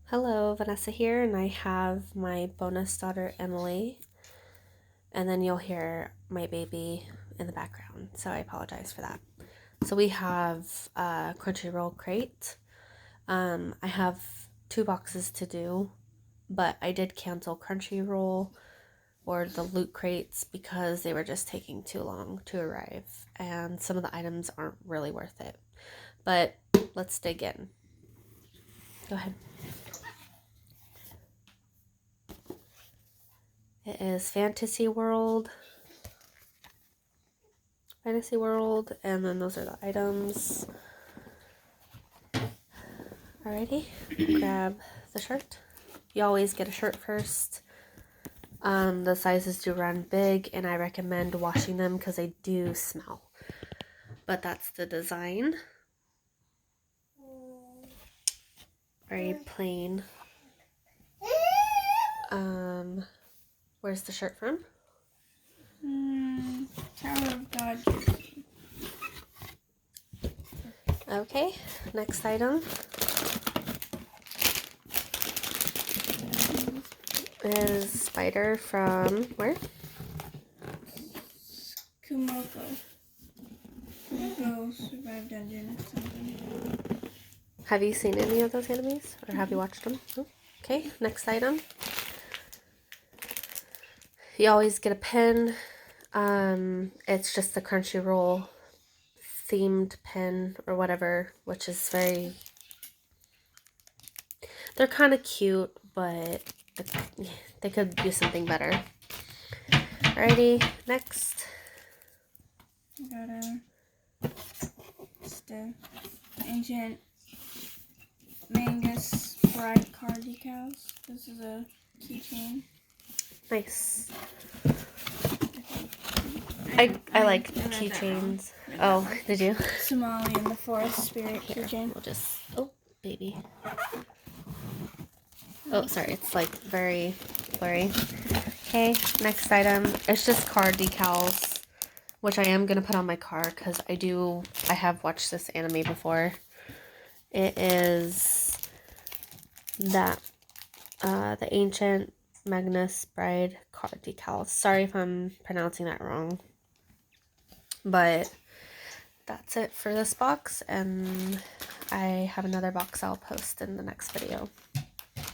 Hello, Vanessa here, and I have my bonus daughter, Emily, and then you'll hear my baby in the background, so I apologize for that. So we have a Crunchyroll crate. I have 2 boxes to do, but I did cancel Crunchyroll or the loot crates because they were just taking too long to arrive, and some of the items aren't really worth it. But let's dig in. Go ahead. It is Fantasy World, and then those are the items. Alrighty, grab the shirt. You always get a shirt first. The sizes do run big, and I recommend washing them because they do smell. But that's the design. Very plain. Where's the shirt from? Tower of God. Okay, next item is Spider from where? Kumoko. Kumoko Survive Dungeon or something. Have you seen any of those animes? Or have you watched them? No? Okay, next item. You always get a pin. It's just the Crunchyroll themed pin or whatever, which is very... They're kind of cute, but they could do something better. Alrighty, next. I got just a ancient Mangus Bride card decals. This is a keychain. Nice. I like keychains. Oh, did you? Somali and the Forest Spirit keychain. We'll just... Oh, baby. Oh, sorry. It's like very blurry. Okay, next item. It's just card decals, which I am going to put on my car because I have watched this anime before. It is that, the Ancient Magnus Bride card decals. Sorry if I'm pronouncing that wrong. But that's it for this box, and I have another box I'll post in the next video.